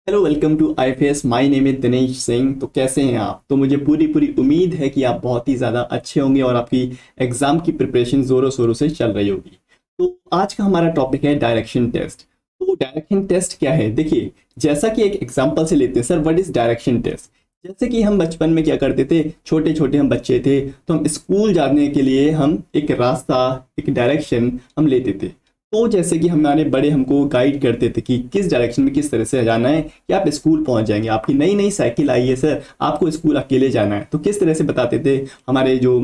Hello, welcome to IFS. My name is Dinesh Singh. तो कैसे हैं आप? तो मुझे पूरी पूरी उम्मीद है कि आप बहुत ही ज़्यादा अच्छे होंगे और आपकी एग्ज़ाम की प्रिपरेशन ज़ोरों शोरों से चल रही होगी। तो आज का हमारा टॉपिक है डायरेक्शन टेस्ट। तो डायरेक्शन टेस्ट क्या है? देखिए, जैसा कि एक एग्जांपल से लेते हैं sir, what is direction test. जैसे कि हम बचपन में क्या करते थे, छोटे छोटे हम बच्चे थे तो हम स्कूल जाने के लिए हम एक रास्ता, एक डायरेक्शन हम लेते थे। तो जैसे कि हमारे बड़े हमको गाइड करते थे कि किस डायरेक्शन में किस तरह से जाना है कि आप स्कूल पहुंच जाएंगे। आपकी नई नई साइकिल आई है सर, आपको स्कूल अकेले जाना है, तो किस तरह से बताते थे हमारे जो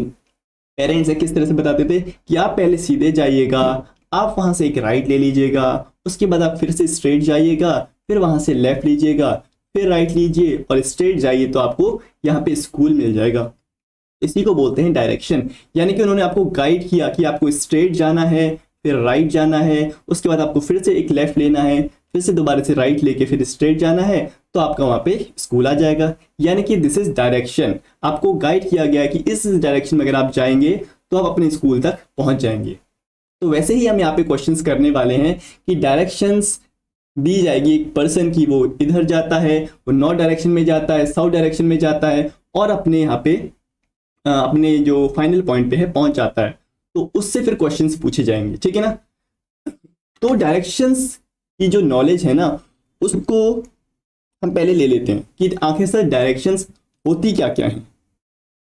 पेरेंट्स है, किस तरह से बताते थे कि आप पहले सीधे जाइएगा, आप वहां से एक राइट ले लीजिएगा, उसके बाद आप फिर से स्ट्रेट जाइएगा, फिर वहां से लेफ्ट लीजिएगा, फिर राइट लीजिए और स्ट्रेट जाइए तो आपको यहाँ पे स्कूल मिल जाएगा। इसी को बोलते हैं डायरेक्शन। यानी कि उन्होंने आपको गाइड किया कि आपको स्ट्रेट जाना है, फिर राइट जाना है, उसके बाद आपको फिर से एक लेफ्ट लेना है, फिर से दोबारा से राइट लेके फिर स्ट्रेट जाना है, तो आपका वहां पे स्कूल आ जाएगा। यानी कि दिस इज डायरेक्शन। आपको गाइड किया गया है कि इस डायरेक्शन में अगर आप जाएंगे तो आप अपने स्कूल तक पहुंच जाएंगे। तो वैसे ही हम यहाँ पे क्वेश्चंस करने वाले हैं कि डायरेक्शंस दी जाएगी एक पर्सन की, वो इधर जाता है, वो नॉर्थ डायरेक्शन में जाता है, साउथ डायरेक्शन में जाता है और अपने यहाँ पे अपने जो फाइनल पॉइंट पे है पहुंच जाता है। तो उससे फिर क्वेश्चंस पूछे जाएंगे, ठीक है ना। तो डायरेक्शंस की जो नॉलेज है ना, उसको हम पहले ले लेते हैं कि आखिर सर डायरेक्शंस होती क्या क्या है।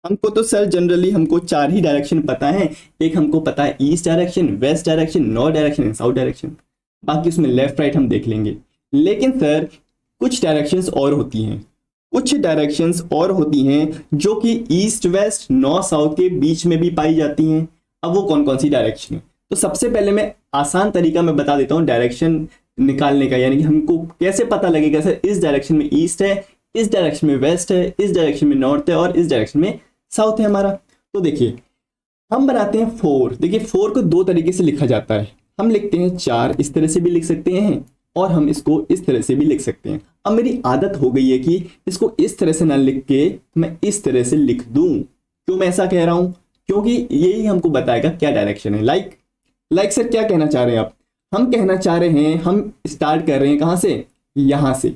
हमको तो सर जनरली हमको चार ही डायरेक्शन पता है। एक हमको पता है east direction, west direction, north direction and south direction. बाकी उसमें लेफ्ट राइट हम देख लेंगे। लेकिन सर कुछ डायरेक्शंस और होती हैं, कुछ डायरेक्शंस और होती हैं जो कि ईस्ट वेस्ट नॉर्थ साउथ के बीच में भी पाई जाती हैं। अब वो कौन कौन सी डायरेक्शन है? तो सबसे पहले मैं आसान तरीका मैं बता देता हूँ डायरेक्शन निकालने का। यानी कि हमको कैसे पता लगेगा सर इस डायरेक्शन में ईस्ट है, इस डायरेक्शन में वेस्ट है, इस डायरेक्शन में नॉर्थ है और इस डायरेक्शन में साउथ है हमारा। तो देखिए, हम बनाते हैं फोर। देखिए, फोर को दो तरीके से लिखा जाता है। हम लिखते हैं चार, इस तरह से भी लिख सकते हैं और हम इसको इस तरह से भी लिख सकते हैं। अब मेरी आदत हो गई है कि इसको इस तरह से ना लिख के मैं इस तरह से लिख दूं। क्यों मैं ऐसा कह रहा हूं? क्योंकि यही हमको बताएगा क्या डायरेक्शन है। लाइक सर क्या कहना चाह रहे हैं आप? हम कहना चाह रहे हैं, हम स्टार्ट कर रहे हैं कहां से? यहां से।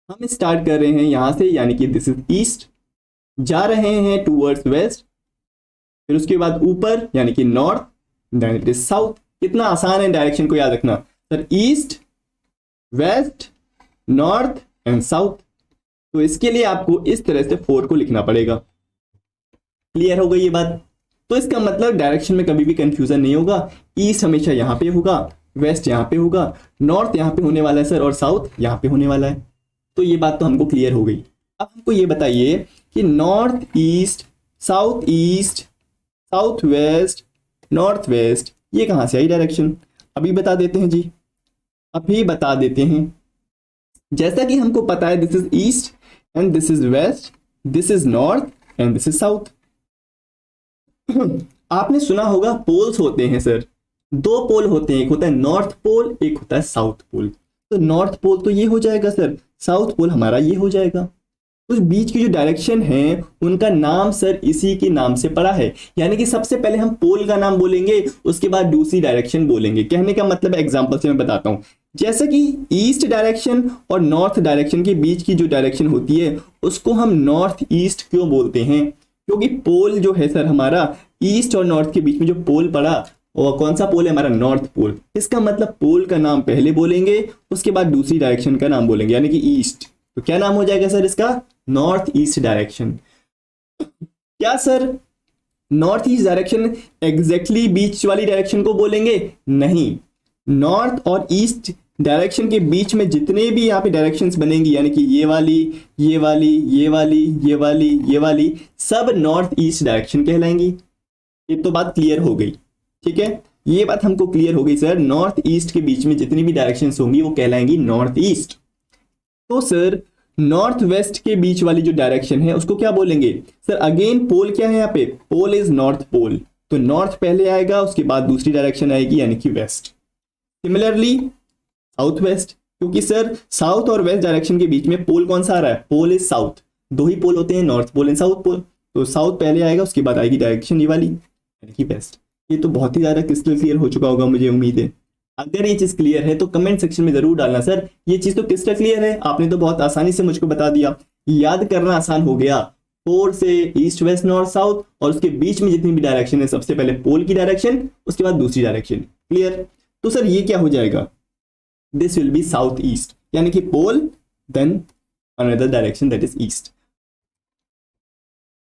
हम स्टार्ट कर रहे हैं यहां से, यानी कि दिस इज ईस्ट, जा रहे हैं टूवर्ड्स वेस्ट, फिर उसके बाद ऊपर यानी कि north, then it is south. कितना आसान है डायरेक्शन को याद रखना sir, east west north and south. तो इसके लिए आपको इस तरह से फोर को लिखना पड़ेगा। क्लियर हो गई ये बात? तो इसका मतलब डायरेक्शन में कभी भी कंफ्यूजन नहीं होगा। ईस्ट हमेशा यहां पे होगा, वेस्ट यहां पे होगा, नॉर्थ यहां पे होने वाला है सर और साउथ यहां पे होने वाला है। तो ये बात तो हमको क्लियर हो गई। अब हमको ये बताइए कि north east south west north west ये कहां से आई डायरेक्शन? अभी बता देते हैं जी, अभी बता देते हैं। जैसा कि हमको पता है this is east and this is west, this is north and this is south. आपने सुना होगा पोल्स होते हैं सर, दो पोल होते हैं, एक होता है नॉर्थ पोल, एक होता है साउथ पोल। तो नॉर्थ पोल तो ये हो जाएगा सर, साउथ पोल हमारा ये हो जाएगा। उस बीच की जो डायरेक्शन है उनका नाम सर इसी के नाम से पड़ा है। यानी कि सबसे पहले हम पोल का नाम बोलेंगे, उसके बाद दूसरी डायरेक्शन बोलेंगे। कहने का मतलब एग्जांपल से मैं बताता हूं। जैसे कि ईस्ट डायरेक्शन और नॉर्थ डायरेक्शन के बीच की जो डायरेक्शन होती है उसको हम नॉर्थ ईस्ट क्यों बोलते हैं? क्योंकि पोल जो है सर हमारा, ईस्ट और नॉर्थ के बीच में जो पोल पड़ा, और कौन सा पोल है हमारा? North pole. इसका मतलब पोल का नाम पहले बोलेंगे, उसके बाद दूसरी डायरेक्शन का नाम बोलेंगे, यानी कि ईस्ट। तो क्या नाम हो जाएगा सर इसका? North east direction. क्या sir north east direction exactly बीच वाली डायरेक्शन को बोलेंगे? नहीं, नॉर्थ और ईस्ट डायरेक्शन के बीच में जितने भी यहाँ पे डायरेक्शंस बनेंगी, यानी कि ये वाली, ये वाली, ये वाली, ये वाली, ये वाली, सब नॉर्थ ईस्ट डायरेक्शन कहलाएंगी। ये तो बात क्लियर हो गई, ठीक है। ये बात हमको क्लियर हो गई सर, नॉर्थ ईस्ट के बीच में जितनी भी डायरेक्शंस होंगी वो कहलाएंगी नॉर्थ ईस्ट। तो सर नॉर्थ वेस्ट के बीच वाली जो डायरेक्शन है उसको क्या बोलेंगे सर? अगेन पोल क्या है यहाँ पे? Pole is north pole. तो नॉर्थ पहले आएगा, उसके बाद दूसरी डायरेक्शन आएगी यानी कि वेस्ट। सिमिलरली साउथ वेस्ट, क्योंकि सर साउथ और वेस्ट डायरेक्शन के बीच में पोल कौन सा आ रहा है? Pole is south. दो ही पोल होते हैं, north pole and south pole. तो साउथ पहले आएगा, उसके बाद आएगी डायरेक्शन ये वाली यानी कि वेस्ट। ये तो बहुत ही ज्यादा क्रिस्टल क्लियर हो चुका होगा, मुझे उम्मीद है। अगर ये चीज क्लियर है तो कमेंट सेक्शन में जरूर डालना सर ये चीज तो क्रिस्टल क्लियर है, आपने तो बहुत आसानी से मुझको बता दिया, याद करना आसान हो गया। 4 से ईस्ट वेस्ट नॉर्थ साउथ और उसके बीच में जितनी भी डायरेक्शन है, सबसे पहले पोल की डायरेक्शन, उसके बाद दूसरी डायरेक्शन। क्लियर? तो सर ये क्या हो जाएगा, this will be south east, यानी कि pole then another direction that is east.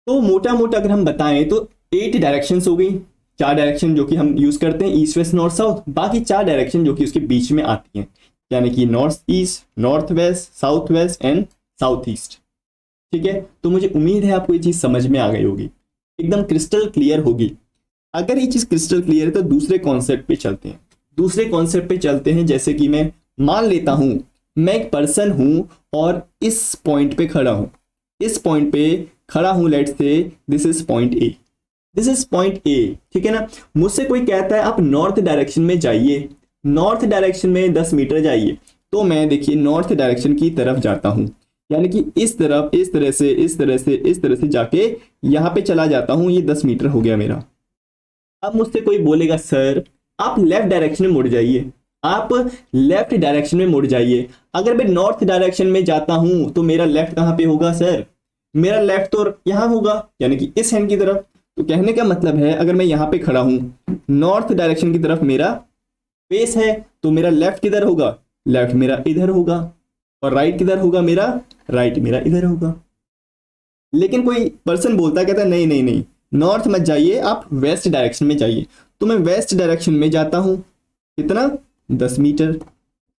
तो मोटा मोटा अगर हम बताएं तो 8 डायरेक्शंस हो गई, 4 डायरेक्शन जो कि हम यूज करते हैं ईस्ट वेस्ट नॉर्थ साउथ, बाकी 4 डायरेक्शन जो कि उसके बीच में आती हैं, यानी कि north east, north west, south west and south east. ठीक है, तो मुझे उम्मीद है आपको ये चीज समझ में आ गई होगी, एकदम क्रिस्टल क्लियर होगी। अगर ये चीज क्रिस्टल क्लियर है तो दूसरे कॉन्सेप्ट पे चलते हैं। दूसरे कॉन्सेप्ट पे चलते हैं, जैसे कि मैं मान लेता हूं मैं एक पर्सन हूं और इस पॉइंट पे खड़ा हूं, इस पॉइंट पे खड़ा हूं, let's say this is point A, this is point A. ठीक है ना, मुझसे कोई कहता है आप नॉर्थ डायरेक्शन में जाइए, नॉर्थ डायरेक्शन में 10 मीटर जाइए, तो मैं देखिए नॉर्थ डायरेक्शन की तरफ जाता हूं, यानी कि इस तरफ, इस तरह से, इस तरह से, इस तरह से जाके यहां पे चला जाता हूं, ये 10 मीटर हो गया मेरा। अब मुझसे कोई बोलेगा सर आप लेफ्ट डायरेक्शन में मुड़ जाइए, आप लेफ्ट डायरेक्शन में मुड़ जाइए। अगर मैं नॉर्थ डायरेक्शन में जाता हूं तो मेरा लेफ्ट कहां पे होगा सर, मेरा लेफ्ट तो यहां होगा, यानी कि इस हैंड की तरफ। तो कहने का मतलब है अगर मैं यहां पे खड़ा हूं, नॉर्थ डायरेक्शन की तरफ मेरा फेस है, तो मेरा लेफ्ट किधर होगा, लेफ्ट मेरा इधर होगा, और राइट किधर होगा मेरा, राइट मेरा इधर होगा। लेकिन कोई पर्सन बोलता कहता नहीं नहीं नहीं, नॉर्थ मत जाइए, आप वेस्ट डायरेक्शन में जाइए। तो मैं वेस्ट डायरेक्शन में जाता हूं, कितना, 10 मीटर,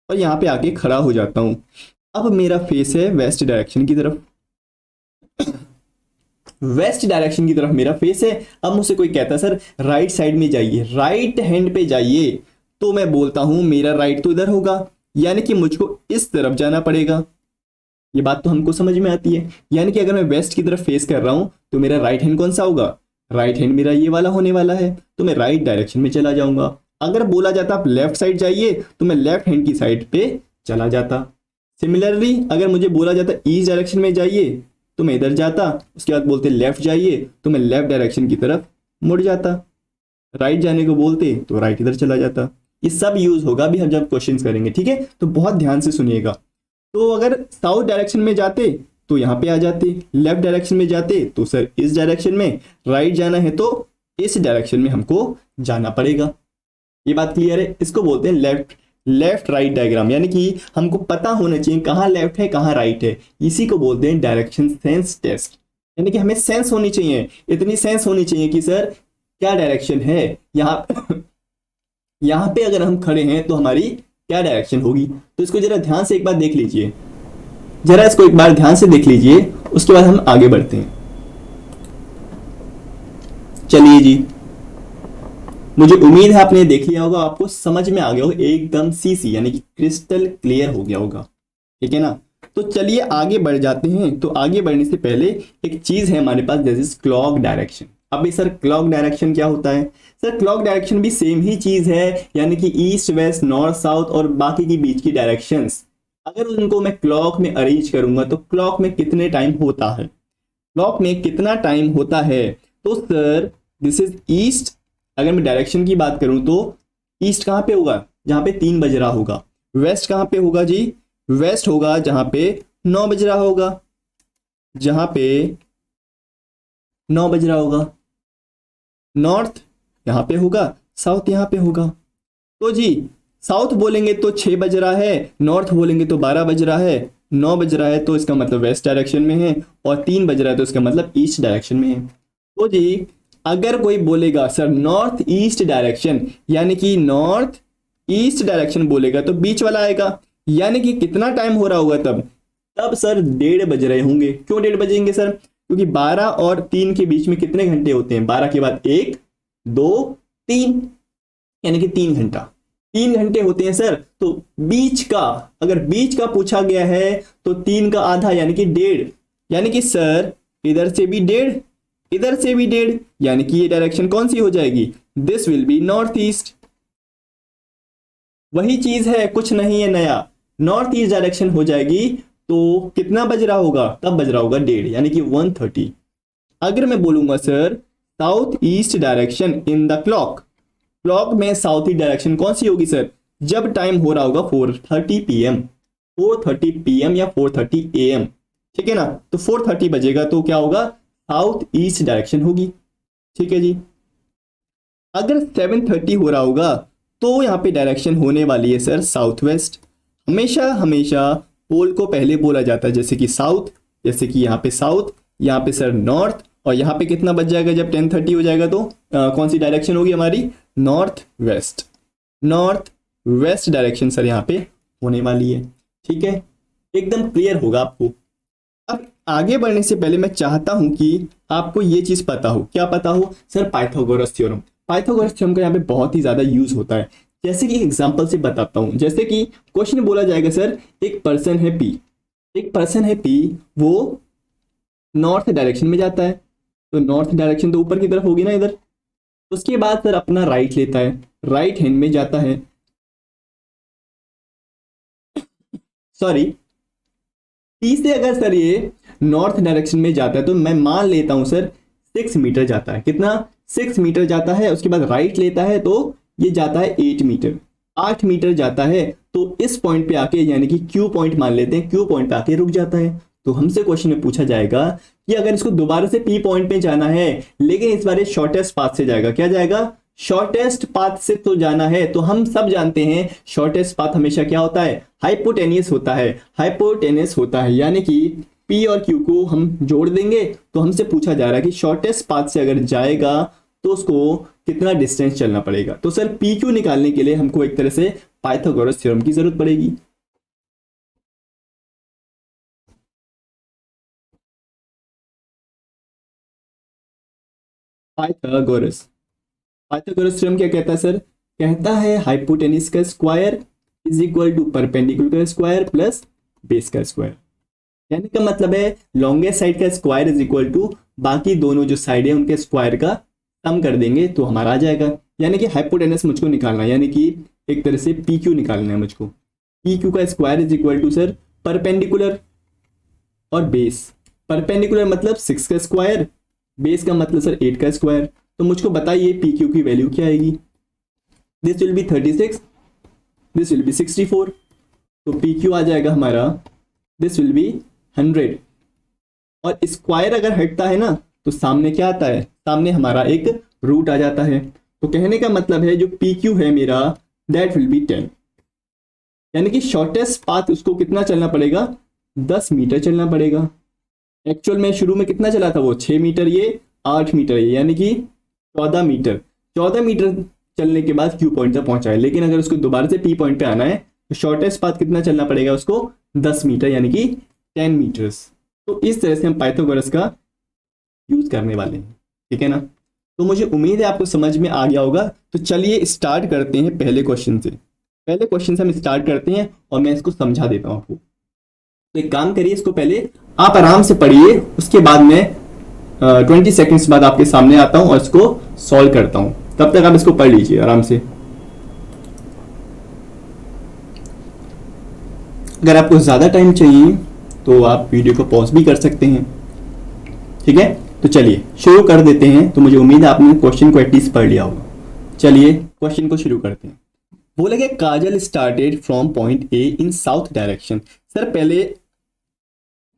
और यहां पे आके खड़ा हो जाता हूं। अब मेरा फेस है वेस्ट डायरेक्शन की तरफ, वेस्ट डायरेक्शन की तरफ मेरा फेस है। अब मुझसे कोई कहता है सर राइट साइड में जाइए, राइट हैंड पे जाइए, तो मैं बोलता हूं मेरा राइट तो इधर होगा, यानी कि मुझको इस तरफ जाना पड़ेगा। ये बात तो हमको समझ में आती है, यानी कि अगर मैं वेस्ट की तरफ फेस कर रहा हूं तो मेरा राइट हैंड कौन सा होगा, राइट हैंड मेरा ये वाला होने वाला है, तो मैं राइट डायरेक्शन में चला जाऊंगा। अगर बोला जाता आप लेफ्ट साइड जाइए तो मैं लेफ्ट हैंड की साइड पे चला जाता। सिमिलरली अगर मुझे बोला जाता ईस्ट डायरेक्शन में जाइए तो मैं इधर जाता, उसके बाद बोलते लेफ्ट जाइए तो मैं लेफ्ट डायरेक्शन की तरफ मुड़ जाता, राइट जाने को बोलते तो राइट इधर चला जाता। ये सब यूज होगा भी हम जब क्वेश्चंस करेंगे, ठीक है, तो बहुत ध्यान से सुनिएगा। तो अगर साउथ डायरेक्शन में जाते तो यहाँ पे आ जाते, लेफ्ट डायरेक्शन में जाते तो सर इस डायरेक्शन में, राइट जाना है तो इस डायरेक्शन में हमको जाना पड़ेगा। ये बात क्लियर है? इसको बोलते हैं लेफ्ट राइट डायग्राम, यानी कि हमको पता होना चाहिए कहाँ लेफ्ट है कहाँ राइट है। इसी को बोलते हैं डायरेक्शन सेंस टेस्ट, यानी कि हमें सेंस होनी चाहिए, इतनी सेंस होनी चाहिए कि सर क्या डायरेक्शन है, यहाँ पे अगर हम खड़े हैं तो हमारी क्या डायरेक्शन होगी। तो इसको जरा ध्यान से एक बार देख लीजिए, जरा इसको एक बार ध्यान से देख लीजिए, उसके बाद हम आगे बढ़ते हैं। चलिए जी, मुझे उम्मीद है आपने देख लिया होगा, आपको समझ में आ गया होगा, एकदम सीसी यानी कि क्रिस्टल क्लियर हो गया होगा। ठीक है ना, तो चलिए आगे बढ़ जाते हैं। तो आगे बढ़ने से पहले एक चीज है हमारे पास, दैट इज क्लॉक डायरेक्शन। अभी सर क्लॉक डायरेक्शन क्या होता है? सर क्लॉक डायरेक्शन भी सेम ही चीज है, यानी कि ईस्ट वेस्ट नॉर्थ साउथ और बाकी की बीच की डायरेक्शंस, अगर उनको मैं क्लॉक में अरेंज करूंगा तो क्लॉक में कितने टाइम होता है, क्लॉक में कितना टाइम होता है। तो सर दिस इज ईस्ट, अगर मैं डायरेक्शन की बात करूं तो ईस्ट कहां पे होगा, जहां पे 3 बज रहा होगा। वेस्ट कहां पे होगा जी, वेस्ट होगा जहां पे 9 बज रहा होगा, जहां पे 9 बज रहा होगा। नॉर्थ यहां पे होगा, साउथ यहां पे होगा। तो जी साउथ बोलेंगे तो 6 बज रहा है, नॉर्थ बोलेंगे तो 12 बज रहा है, 9 बज रहा है तो इसका मतलब वेस्ट डायरेक्शन में है, और 3 बज रहा है तो इसका मतलब ईस्ट डायरेक्शन में है। तो जी अगर कोई बोलेगा सर नॉर्थ ईस्ट डायरेक्शन, यानी कि नॉर्थ ईस्ट डायरेक्शन बोलेगा तो बीच वाला आएगा, यानी कि कितना टाइम हो रहा होगा तब सर 1:30 बज रहे होंगे। क्यों 1:30 बजेंगे सर? क्योंकि 12 और 3 के बीच में कितने घंटे होते हैं, 12 के बाद 1 2 3, यानी कि 3 घंटा, 3 घंटे होते हैं सर। तो बीच का, अगर बीच का पूछा गया है तो 3 का आधा यानी कि 1:30, यानी कि सर इधर से भी 1:30 इधर से भी 1:30, यानी कि ये डायरेक्शन कौन सी हो जाएगी, this will B north east. वही चीज है, कुछ नहीं है नया, नॉर्थ ईस्ट डायरेक्शन हो जाएगी। तो कितना बज रहा होगा, तब बज रहा होगा 1:30, यानी कि 1:30। अगर मैं बोलूंगा sir south east direction in the clock, clock में साउथ ईस्ट डायरेक्शन कौन सी होगी सर, जब टाइम हो रहा होगा 4:30 PM, 4:30 PM या 4:30 AM, ठीक है ना। तो 4:30 बजेगा तो क्या होगा, साउथ ईस्ट डायरेक्शन होगी, ठीक है जी। अगर 7:30 हो रहा होगा तो यहाँ पे डायरेक्शन होने वाली है सर साउथ वेस्ट। हमेशा हमेशा पोल को पहले बोला जाता है, जैसे कि साउथ, जैसे कि यहाँ पे साउथ, यहाँ पे सर नॉर्थ, और यहाँ पे कितना बच जाएगा जब 10:30 हो जाएगा तो कौन सी डायरेक्शन होगी हमारी, north west, north west direction sir यहाँ पे होने वाली है, ठीक है। एकदम क्लियर होगा आपको। अब आगे बढ़ने से पहले मैं चाहता हूं कि आपको ये चीज पता हो, क्या पता हो sir, Pythagoras theorem. Pythagoras theorem का यहाँ पे बहुत ही ज्यादा यूज होता है। जैसे कि एग्जांपल से बताता हूं, जैसे कि क्वेश्चन बोला जाएगा सर, एक पर्सन है पी, एक पर्सन है पी, वो नॉर्थ डायरेक्शन में जाता है, तो नॉर्थ डायरेक्शन तो ऊपर की तरफ होगी ना इधर। उसके बाद सर अपना राइट लेता है, राइट हैंड में जाता है, सॉरी पी से अगर सर ये नॉर्थ डायरेक्शन में जाता है तो मैं मान लेता हूं सर 6 मीटर जाता है, कितना 6 मीटर जाता है। उसके बाद राइट लेता है तो ये जाता है 8 मीटर, 8 मीटर जाता है। तो इस पॉइंट पे आके, यानी कि क्यू पॉइंट मान लेते हैं, क्यू पॉइंट पे आके रुक जाता है। तो हमसे क्वेश्चन में पूछा जाएगा कि अगर इसको दोबारा से पी पॉइंट पे जाना है, लेकिन इस बार शॉर्टेस्ट पाथ से जाएगा, क्या जाएगा, शॉर्टेस्ट पाथ से तो जाना है। तो हम सब जानते हैं शॉर्टेस्ट पाथ हमेशा क्या होता है, हाइपोटेनियस होता है, हाइपोटेनियस होता है, यानी कि पी और क्यू को हम जोड़ देंगे। तो हमसे पूछा जा रहा है कि शॉर्टेस्ट पाथ से अगर जाएगा तो उसको कितना डिस्टेंस चलना पड़ेगा। तो सर पी क्यू निकालने के लिए हमको एक तरह से पाइथागोरस थ्योरम की जरूरत पड़ेगी। पाइथागोरस, पाइथागोरस थ्योरम क्या कहता है सर, कहता है हाइपोटेनिस का square is equal to perpendicular का स्क्वायर प्लस बेस का स्क्वायर। कहने का मतलब है लॉन्गेस्ट साइड का स्क्वायर इज इक्वल टू बाकी दोनों जो साइड है उनके स्क्वायर का सम कर देंगे तो हमारा आ जाएगा। यानी कि हाइपोटेनस मुझको निकालना है, यानी कि एक तरह से पी क्यू निकालना है मुझको। पी क्यू का square is equal to sir perpendicular और बेस। परपेंडिकुलर मतलब 6 का स्क्वायर, बेस का मतलब सर 8 का स्क्वायर। तो मुझको बताइए पी क्यू की वैल्यू क्या आएगी। This will B 36, this will B 64, तो पी क्यू आ जाएगा हमारा, दिस विल बी 100। और स्क्वायर अगर हटता है ना तो सामने क्या आता है, सामने हमारा एक रूट आ जाता है। तो कहने का मतलब है जो पी क्यू है मेरा, दैट विल बी 10। यानी कि शॉर्टेस्ट पाथ उसको कितना चलना पड़ेगा, 10 मीटर चलना पड़ेगा। एक्चुअल में शुरू में कितना चला था वो, 6 मीटर ये, 8 मीटर ये, यानी कि 14 मीटर। 14 मीटर चलने के बाद क्यू पॉइंट तक पहुंचा है। लेकिन अगर उसको दोबारा से पी पॉइंट पे आना है तो शॉर्टेस्ट पाथ कितना चलना पड़ेगा उसको, 10 मीटर, यानी कि 10 मीटर्स। तो इस तरह से हम पाइथागोरस का यूज करने वाले हैं, ठीक है ना। तो मुझे उम्मीद है आपको समझ में आ गया होगा। तो चलिए स्टार्ट करते हैं पहले क्वेश्चन से। पहले क्वेश्चन से हम स्टार्ट करते हैं और मैं इसको समझा देता हूं आपको। तो एक काम करिए, इसको पहले आप आराम से पढ़िए, उसके बाद में 20 सेकंड्स बाद आपके सामने आता हूं और इसको सॉल्व करता हूं। तब तक आप इसको पढ़ लीजिए आराम से। अगर आपको ज्यादा टाइम चाहिए तो आप वीडियो को पॉज भी कर सकते हैं, ठीक है। तो चलिए शुरू कर देते हैं। तो मुझे उम्मीद है आपने क्वेश्चन को एटलीस्ट पढ़ लिया होगा। चलिए क्वेश्चन को शुरू करते हैं। बोले कि Kajal started from point A in south direction. Sir पहले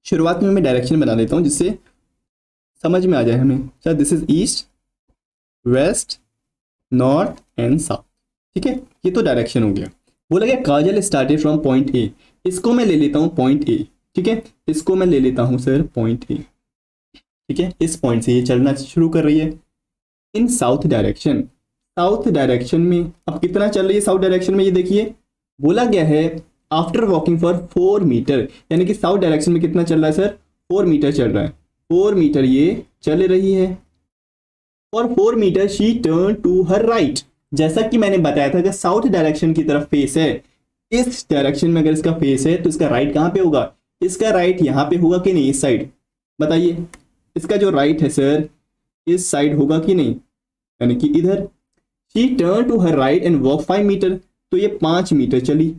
शुरुआत में मैं डायरेक्शन बना देता हूं जिससे समझ में आ जाए हमें। Sir this is east, west, north and south, ठीक है। ये तो डायरेक्शन हो गया। बोला गया Kajal started from point A, इसको मैं ले लेता हूं पॉइंट ए, ठीक है। इसको मैं ले लेता हूं सर पॉइंट ए, ठीक है। इस पॉइंट से ये चलना शुरू कर रही है in south direction. South direction में अब कितना चल रही है साउथ डायरेक्शन में, ये देखिए बोला गया है आफ्टर वॉकिंग फॉर 4 मीटर, यानी कि साउथ डायरेक्शन में कितना चल रहा है सर, 4 मीटर चल रहा है। 4 मीटर ये चल रही है। और 4 metre she turn to her right. जैसा कि मैंने बताया था कि साउथ डायरेक्शन की तरफ फेस है, इस डायरेक्शन में अगर इसका फेस है तो इसका राइट कहां पे होगा, इसका राइट यहां पे होगा कि नहीं, इस साइड। बताइए इसका जो राइट है सर इस साइड होगा कि नहीं, यानी कि इधर। She turn to her right and walk 5 metre, तो ये 5 मीटर चली।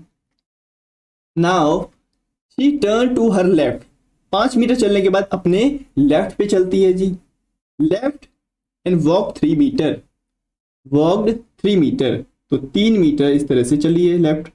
Now she turn to her left, 5 metre चलने के बाद अपने लेफ्ट पे चलती है जी, left and walk 3 metre, walked 3 metre. तो 3 मीटर इस तरह से चलिए लेफ्ट।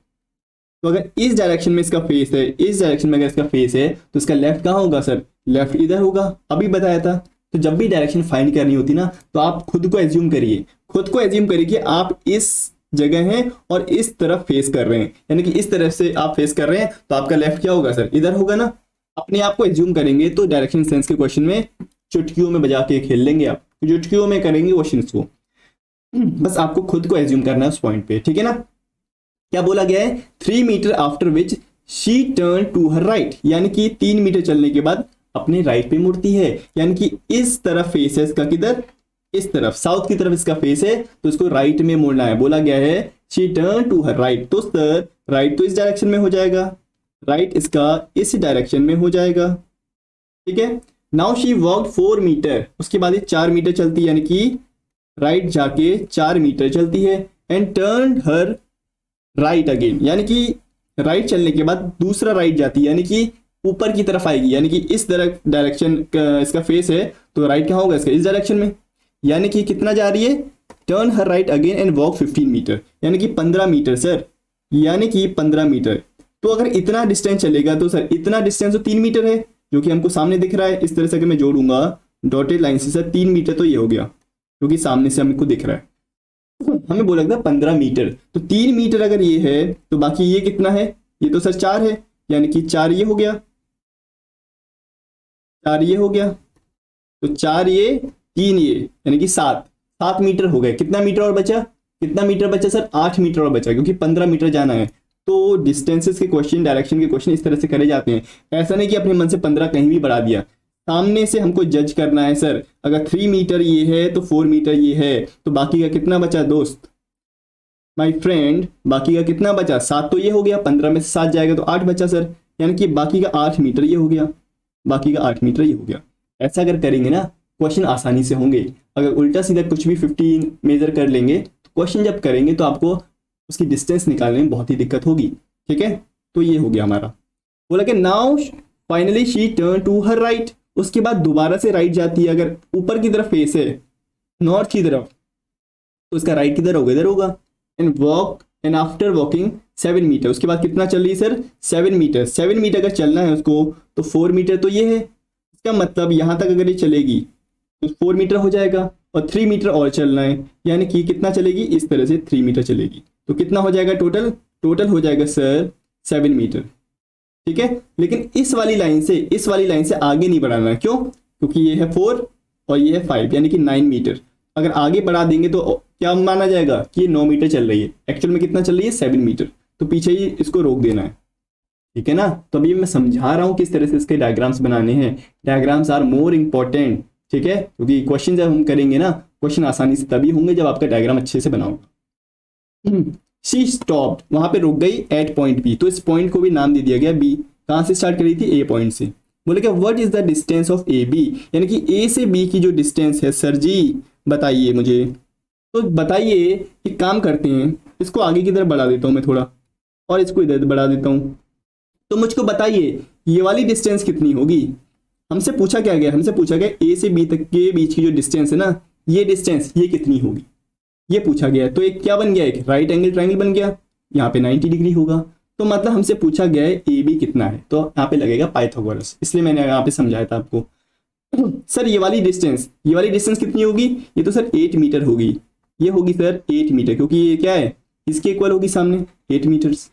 तो अगर इस डायरेक्शन में इसका फेस है, इस डायरेक्शन में अगर इसका फेस है, तो इसका लेफ्ट कहाँ होगा सर? लेफ्ट इधर होगा, अभी बताया था। तो जब भी डायरेक्शन फाइंड करनी होती ना, तो आप खुद को एज्यूम करिए, खुद को एज्यूम करिए कि आप इस जगह हैं और इस तरफ फेस कर रहे हैं, यानी कि इस तरफ से आप फेस कर रहे हैं, तो आपका लेफ्ट क्या होगा सर? इधर होगा ना। अपने आप को एज्यूम करेंगे तो डायरेक्शन सेंस के क्वेश्चन में चुटकियों में बजा के खेल लेंगे आप, चुटकियों में करेंगे क्वेश्चन को। बस आपको खुद को एज्यूम करना है उस पॉइंट पे, ठीक है ना। क्या बोला गया है? 3 metre after which she turn to her right, यानी कि 3 मीटर चलने के बाद अपने राइट पे मुड़ती है, यानी कि इस तरफ फेस है इसका, किधर? इस तरफ, साउथ की तरफ इसका फेस है, तो इसको राइट में मुड़ना है। बोला गया है she turn to her right, तो सर राइट तो इस डायरेक्शन में हो जाएगा, राइट इसका इस डायरेक्शन में हो जाएगा, ठीक है। नाउ शी वॉकड 4 मीटर, उसके बाद ये 4 मीटर चलती है, यानी कि राइट जाके 4 मीटर चलती है, and turn her right again, यानी कि राइट चलने के बाद दूसरा राइट जाती है, यानी कि ऊपर की तरफ आएगी, यानी कि इस डायरेक्शन इसका फेस है, तो राइट कहाँ होगा इसका? इस डायरेक्शन में, यानी कि कितना जा रही है? Turn her right again and walk 15 metre, यानी कि 15 मीटर सर, यानी कि 15 मीटर। तो अगर इतना डिस्टेंस चलेगा तो सर इतना डिस्टेंस तो 3 मीटर है, जो कि हमको सामने दिख रहा है। इस तरह से अगर मैं जोड़ूंगा डॉटेड लाइन से सर, 3 मीटर तो ये हो गया, क्योंकि सामने से हमको दिख रहा है। हमें बोला था 15 मीटर, तो 3 मीटर अगर ये है, तो बाकी ये कितना है? ये तो सर 4 है, यानी कि 4 ये हो गया, 4 ये हो गया, तो 4 ये 3 ये, यानी कि 7 मीटर हो गए। कितना मीटर और बचा? कितना मीटर बचा सर? 8 मीटर और बचा, क्योंकि 15 मीटर जाना है। तो डिस्टेंसेस के क्वेश्चन, डायरेक्शन के क्वेश्चन इस तरह से करे जाते हैं। ऐसा नहीं कि अपने मन से 15 कहीं भी बढ़ा दिया, सामने से हमको जज करना है सर। अगर 3 मीटर ये है तो 4 मीटर ये है, तो बाकी का कितना बचा दोस्त? माय फ्रेंड, बाकी का कितना बचा? 7 तो ये हो गया, 15 में से 7 जाएगा तो 8 बचा सर, यानी कि बाकी का 8 मीटर ये हो गया, बाकी का 8 मीटर ये हो गया। ऐसा अगर करेंगे ना, क्वेश्चन आसानी से होंगे। अगर उल्टा सीधा कुछ भी 15 मेजर कर लेंगे, तो क्वेश्चन जब करेंगे तो आपको उसकी डिस्टेंस निकालने में बहुत ही दिक्कत होगी, ठीक है। तो ये हो गया हमारा। बोला कि now finally she turn to her right, उसके बाद दोबारा से राइट जाती है। अगर ऊपर की तरफ फेस है, नॉर्थ की तरफ, तो उसका राइट किधर होगा? इधर होगा। And walk, and after walking 7 metre, उसके बाद कितना चल रही है सर? 7 मीटर। 7 मीटर अगर चलना है उसको, तो 4 मीटर तो ये है, इसका मतलब यहां तक अगर ये चलेगी तो 4 मीटर हो जाएगा, और 3 मीटर और चलना है, यानी कि कितना चलेगी? इस तरह से 3 मीटर चलेगी। तो कितना हो जाएगा टोटल? टोटल हो जाएगा सर 7 मीटर, ठीक है। लेकिन इस वाली लाइन से आगे नहीं बढ़ाना है। क्यों? क्योंकि ये है 4 और ये है 5, यानी कि 9 मीटर। अगर आगे बढ़ा देंगे तो क्या माना जाएगा कि ये 9 मीटर चल रही है, एक्चुअल में कितना चल रही है? 7 मीटर। तो पीछे ही इसको रोक देना है, ठीक है ना। तो अभी मैं समझा रहा हूँ किस तरह से इसके डायग्राम्स बनाने हैं। डायग्राम्स आर मोर इंपॉर्टेंट, ठीक है, क्योंकि क्वेश्चन जब हम करेंगे ना, क्वेश्चन आसानी से तभी होंगे जब आपका डायग्राम अच्छे से बनाओगे। शी स्टॉप्ड, वहां पे रुक गई एट पॉइंट बी, तो इस पॉइंट को भी नाम दे दिया गया बी। कहां से स्टार्ट करी थी? ए पॉइंट से। बोले क्या what is the distance of A B, यानी कि ए से बी की जो डिस्टेंस है सर जी बताइए मुझे। तो बताइए, एक काम करते हैं, इसको आगे की तरफ बढ़ा देता हूं मैं थोड़ा, और इसको इधर बढ़ा देता हूं। तो मुझको बताइए ये वाली डिस्टेंस कितनी होगी? हमसे पूछा क्या गया? हमसे पूछा गया ए से बी तक के बीच की जो डिस्टेंस है ना, ये डिस्टेंस ये कितनी होगी, ये पूछा गया है। तो एक क्या बन गया? एक राइट एंगल ट्रायंगल बन गया, यहाँ पे 90 डिग्री होगा। तो मतलब हमसे पूछा गया है ए बी कितना है, तो यहाँ पे लगेगा पाइथागोरस, इसलिए मैंने यहाँ पे समझाया था आपको। सर ये वाली डिस्टेंस कितनी होगी? ये तो सर 8 मीटर होगी, ये होगी सर 8 मीटर, क्योंकि ये क्या है? इसके इक्वल होगी सामने 8 मीटर्स।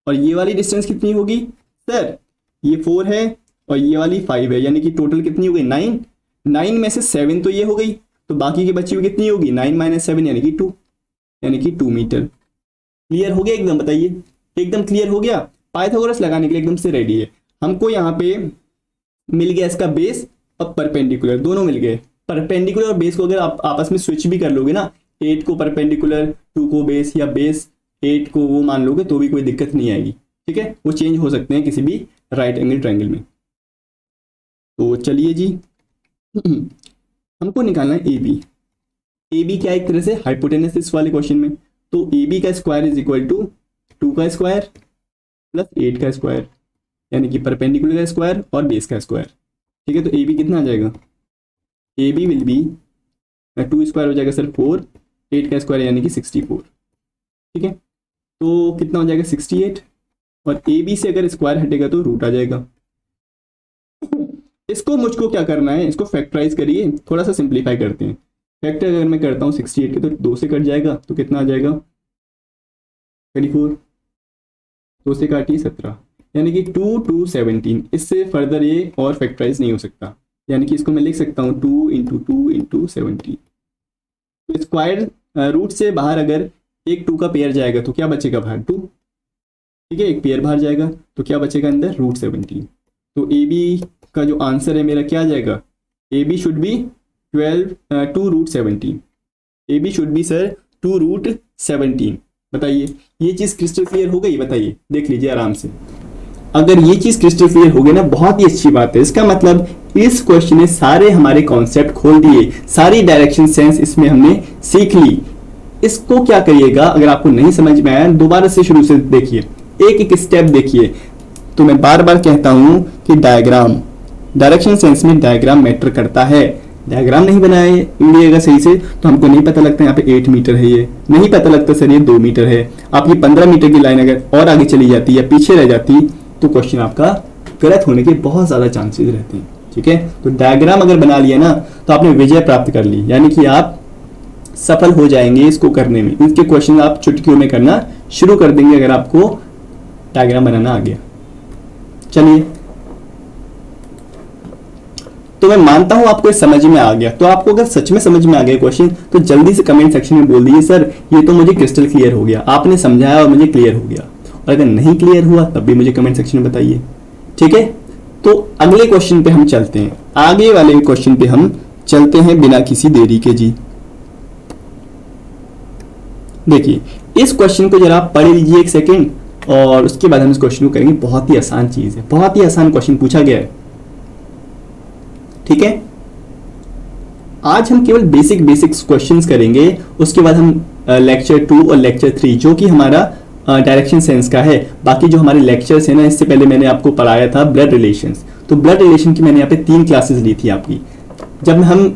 और ये वाली डिस्टेंस कितनी होगी सर? ये 4 है और ये वाली 5 है, यानी कि टोटल कितनी हो गई? 9। 9 में से 7 तो ये हो गई, तो बाकी की बची हुई कितनी होगी? 9 - 7 यानी कि 2, यानी कि 2 मीटर। क्लियर हो गया एकदम? बताइए, एकदम क्लियर हो गया? पाइथागोरस लगाने के लिए एकदम से रेडी है। हमको यहाँ पे मिल गया इसका बेस और परपेंडिकुलर, दोनों मिल गए। परपेंडिकुलर और बेस को अगर आप आपस में स्विच भी कर लोगे ना, 8 को परपेंडिकुलर, 2 को बेस, या बेस 8 को वो मान लोगे, तो भी कोई दिक्कत नहीं आएगी, ठीक है। वो चेंज हो सकते हैं किसी भी राइट एंगल ट्रायंगल में। तो चलिए जी, हमको निकालना है ए बी। ए बी क्या एक तरह से हाइपोटेनस इस वाले क्वेश्चन में। तो ए बी का स्क्वायर इज इक्वल टू 2 का स्क्वायर प्लस 8 का स्क्वायर, यानी कि परपेंडिकुलर का स्क्वायर और बेस का स्क्वायर, ठीक है। तो ए बी कितना आ जाएगा? A B will be 2 square हो जाएगा सर 4, 8 का स्क्वायर यानी कि 64। ठीक है, तो कितना हो जाएगा 68, और ए बी से अगर स्क्वायर हटेगा तो रूट आ जाएगा। इसको मुझको क्या करना है, इसको फैक्टराइज करिए, थोड़ा सा सिंप्लीफाई करते हैं। फैक्टर अगर मैं करता हूँ 68 के तो 2 से कट जाएगा, तो कितना आ जाएगा 24, 2 से काटिए 17, यानी कि 2 2 17। इससे फर्दर ये और फैक्टराइज नहीं हो सकता, यानी कि इसको मैं लिख सकता हूँ 2 इंटू 2 इंटू 17। तो स्क्वायर रूट से बाहर अगर एक 2 का पेयर जाएगा तो क्या बचेगा बाहर 2, ठीक है, एक पेयर बाहर जाएगा तो क्या बचेगा अंदर रूट 17। तो ए बी का जो आंसर है मेरा क्या आ जाएगा, A B should be 2 root 17। A B should be sir 2 root 17। बताइए ये चीज़ क्रिस्टल क्लियर हो गई, बताइए देख लीजिए आराम से। अगर ये चीज़ क्रिस्टल क्लियर हो गई ना, बहुत ही अच्छी बात है। इसका मतलब इस क्वेश्चन ने सारे हमारे कॉन्सेप्ट खोल दिए, सारी डायरेक्शन सेंस इसमें हमने सीख ली। इसको क्या करिएगा, अगर आपको नहीं समझ में आया दोबारा से शुरू से देखिए, एक एक स्टेप देखिए। तो मैं बार बार कहता हूं कि डायग्राम, डायरेक्शन सेंस में डायग्राम मैटर करता है। डायग्राम नहीं बनाएगा सही से तो हमको नहीं पता लगता यहाँ पे 8 मीटर है, ये नहीं पता लगता सर ये 2 मीटर है। आपकी 15 मीटर की लाइन अगर और आगे चली जाती या पीछे रह जाती तो क्वेश्चन आपका गलत होने के बहुत ज्यादा चांसेस रहते हैं। ठीक है, तो डायग्राम अगर बना लिया ना तो आपने विजय प्राप्त कर ली, यानी कि आप सफल हो जाएंगे इसको करने में। इसके क्वेश्चन आप चुटकियों में करना शुरू कर देंगे अगर आपको डायग्राम बनाना आ गया। चलिए, तो मैं मानता हूं आपको समझ में आ गया। तो आपको अगर सच में समझ में आ गया क्वेश्चन तो जल्दी से कमेंट सेक्शन में बोल दीजिए सर ये तो मुझे क्रिस्टल क्लियर हो गया, आपने समझाया और मुझे क्लियर हो गया। और अगर नहीं क्लियर हुआ तब भी मुझे कमेंट सेक्शन में बताइए। ठीक है, तो अगले क्वेश्चन पे हम चलते हैं, आगे वाले क्वेश्चन पे हम चलते हैं बिना किसी देरी के जी। देखिए इस क्वेश्चन को जरा पढ़ लीजिए एक सेकेंड, और उसके बाद हम इस क्वेश्चन को करेंगे। बहुत ही आसान चीज है, बहुत ही आसान क्वेश्चन पूछा गया है। ठीक है, आज हम केवल बेसिक क्वेश्चंस करेंगे, उसके बाद हम लेक्चर 2 और लेक्चर 3 जो कि हमारा डायरेक्शन सेंस का है। बाकी जो हमारे लेक्चर्स है ना, इससे पहले मैंने आपको पढ़ाया था ब्लड रिलेशंस, तो ब्लड रिलेशन की मैंने यहाँ पे 3 क्लासेस ली थी आपकी। जब हम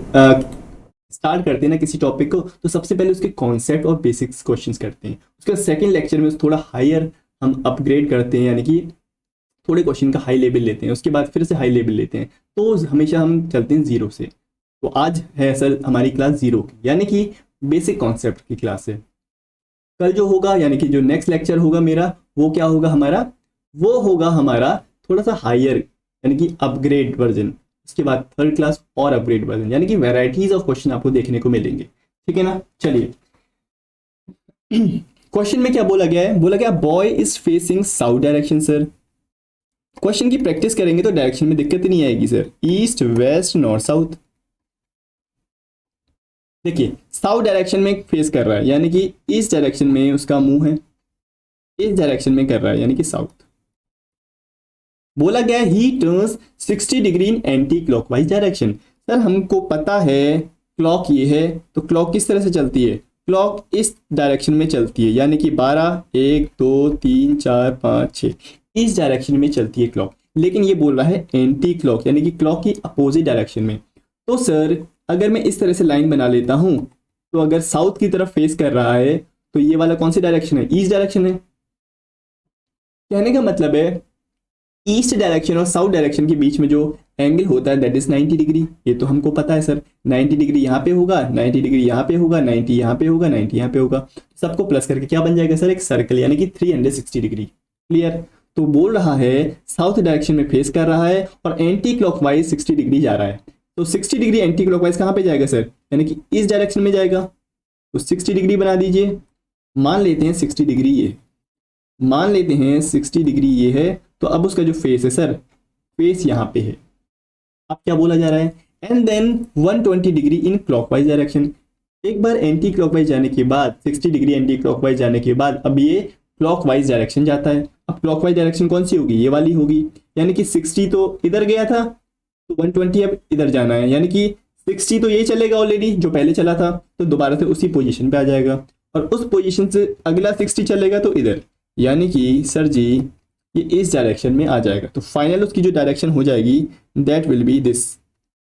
स्टार्ट करते हैं ना किसी टॉपिक को तो सबसे पहले उसके कॉन्सेप्ट और बेसिक्स क्वेश्चंस करते हैं, उसके सेकंड लेक्चर में थोड़ा हायर हम अपग्रेड करते हैं, यानी कि थोड़े क्वेश्चन का हाई लेवल लेते हैं, उसके बाद फिर से हाई लेवल लेते हैं। तो हमेशा हम चलते हैं 0 से। तो आज है सर हमारी क्लास 0 की, यानी कि बेसिक कॉन्सेप्ट की क्लास है। कल जो होगा यानी कि जो नेक्स्ट लेक्चर होगा मेरा, वो क्या होगा हमारा, वो होगा हमारा थोड़ा सा हायर यानी कि अपग्रेड वर्जन। उसके बाद थर्ड क्लास और अपग्रेड वर्जन, यानी कि वैरायटीज ऑफ क्वेश्चन आपको देखने को मिलेंगे। ठीक है ना, चलिए क्वेश्चन में क्या बोला गया है, बोला गया boy is facing south direction. Sir question की प्रैक्टिस करेंगे तो डायरेक्शन में दिक्कत नहीं आएगी sir, east west north south. देखिए साउथ डायरेक्शन में फेस कर रहा है यानी कि इस डायरेक्शन में उसका मुंह है, इस डायरेक्शन में कर रहा है यानी कि साउथ। बोला गया ही turns 60 degree in anti clockwise direction. Sir हमको पता है क्लॉक ये है, तो क्लॉक किस तरह से चलती है, क्लॉक इस डायरेक्शन में चलती है, यानी कि 12 1 2 3 4 5 6 इस डायरेक्शन में चलती है क्लॉक। लेकिन ये बोल रहा है एंटी क्लॉक यानी कि क्लॉक की अपोजिट डायरेक्शन में। तो सर अगर मैं इस तरह से लाइन बना लेता हूं तो अगर साउथ की तरफ फेस कर रहा है तो ये वाला कौन सी डायरेक्शन है, ईस्ट डायरेक्शन है। कहने का मतलब है ईस्ट डायरेक्शन और साउथ डायरेक्शन के बीच में जो एंगल होता है दैट इज 90 डिग्री। ये तो हमको पता है सर, 90 डिग्री यहाँ पे होगा, 90 डिग्री यहाँ पे होगा, 90 यहाँ पे होगा, 90 यहाँ पे होगा। सबको प्लस करके क्या बन जाएगा सर, एक सर्कल यानी कि 360 डिग्री। क्लियर। तो बोल रहा है साउथ डायरेक्शन में फेस कर रहा है और एंटी क्लॉकवाइज 60 डिग्री जा रहा है। तो 60 डिग्री एंटी क्लॉकवाइज कहाँ पे जाएगा सर, यानी कि इस डायरेक्शन में जाएगा। तो 60 डिग्री बना दीजिए, मान लेते हैं 60 डिग्री ये, मान लेते हैं 60 डिग्री ये है। तो अब उसका जो फेस है सर, फेस यहाँ पे है। अब क्या बोला जा रहा है, and then 120 degree in clockwise direction. एक बार एंटी क्लॉकवाइज जाने के बाद 60 डिग्री एंटी क्लॉकवाइज जाने के बाद अब ये क्लॉकवाइज डायरेक्शन जाता है। अब क्लॉकवाइज डायरेक्शन कौन सी होगी, ये वाली होगी, यानी कि 60 तो इधर गया था तो 120 अब इधर जाना है, यानी कि 60 तो ये चलेगा ऑलरेडी जो पहले चला था, तो दोबारा से उसी पोजीशन पे आ जाएगा। और उस पोजीशन से अगला 60 चलेगा तो इधर, यानी कि सर जी ये इस डायरेक्शन में आ जाएगा। तो फाइनल उसकी जो डायरेक्शन हो जाएगी that will be this,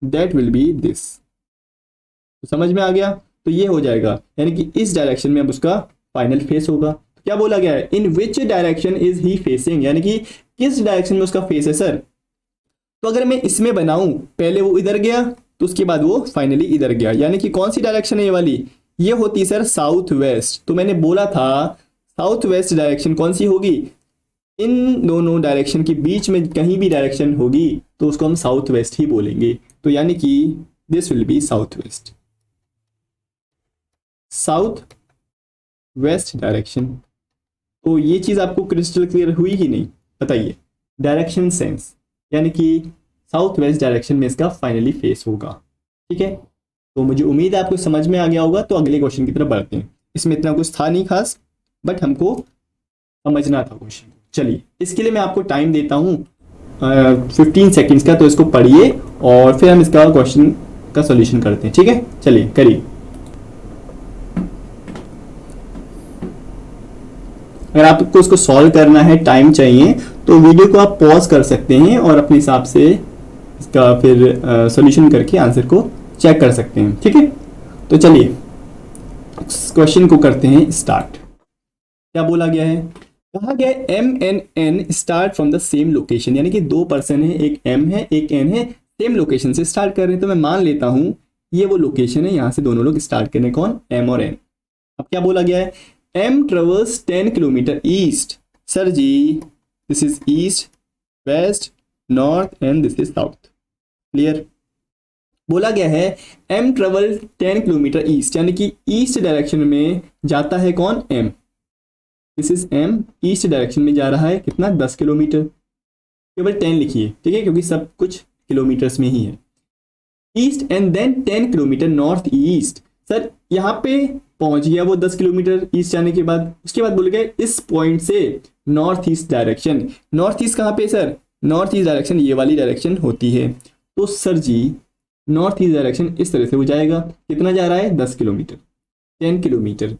that will be this. तो समझ में आ गया, तो ये हो जाएगा यानी कि इस डायरेक्शन में अब उसका फाइनल फेस होगा। तो क्या बोला गया है, in which direction is he facing, यानी कि किस डायरेक्शन में उसका फेस है सर। तो अगर मैं इसमें बनाऊं, पहले वो इधर गया तो उसके बाद वो फाइनली इधर गया, यानी कि कौन सी डायरेक्शन है ये वाली, ये होती सर साउथ वेस्ट। तो मैंने बोला था साउथ वेस्ट डायरेक्शन कौन सी होगी, इन दोनों डायरेक्शन के बीच में कहीं भी डायरेक्शन होगी तो उसको हम साउथ वेस्ट ही बोलेंगे। तो यानी कि this will be south west, south west direction. तो ये चीज आपको क्रिस्टल क्लियर हुई कि नहीं, बताइए। डायरेक्शन सेंस यानी कि साउथ वेस्ट डायरेक्शन में इसका फाइनली फेस होगा। ठीक है, तो मुझे उम्मीद है आपको समझ में आ गया होगा। तो अगले क्वेश्चन की तरफ बढ़ते हैं। इसमें इतना कुछ था नहीं खास, बट हमको समझना था क्वेश्चन। चलिए, इसके लिए मैं आपको टाइम देता हूँ 15 सेकेंड्स का, तो इसको पढ़िए और फिर हम इसका क्वेश्चन का सॉल्यूशन करते हैं। ठीक है, चलिए करिए। अगर आपको इसको सॉल्व करना है, टाइम चाहिए, तो वीडियो को आप पॉज कर सकते हैं और अपने हिसाब से इसका फिर सॉल्यूशन करके आंसर को चेक कर सकते हैं। ठीक है, तो चलिए क्वेश्चन को करते हैं स्टार्ट। क्या बोला गया है, कहा गया है M and N start from the same location, यानी कि दो पर्सन है, एक एम है एक एन है, सेम लोकेशन से स्टार्ट कर रहे हैं। तो मैं मान लेता हूं ये वो लोकेशन है, यहां से दोनों लोग स्टार्ट कर रहे हैं, कौन, एम और एन। अब क्या बोला गया है, M travels 10 kilometre east. Sir ji, this is east, west, north and this is south. Clear. बोला गया है एम ट्रेवल 10 किलोमीटर ईस्ट, यानी कि ईस्ट डायरेक्शन में जाता है कौन, M. This is M, east direction में जा रहा है कितना, 10 किलोमीटर। केवल 10 लिखिए, ठीक है, क्योंकि सब कुछ किलोमीटर्स में ही है। East and then 10 kilometre north east. Sir यहाँ पे पहुंच गया वो 10 किलोमीटर ईस्ट जाने के बाद, उसके बाद बोल गए इस पॉइंट से north east direction. North east कहाँ पे सर, नॉर्थ ईस्ट डायरेक्शन ये वाली डायरेक्शन होती है। तो सर जी नॉर्थ ईस्ट डायरेक्शन इस तरह से हो जाएगा, कितना जा रहा है, 10 किलोमीटर, 10 किलोमीटर।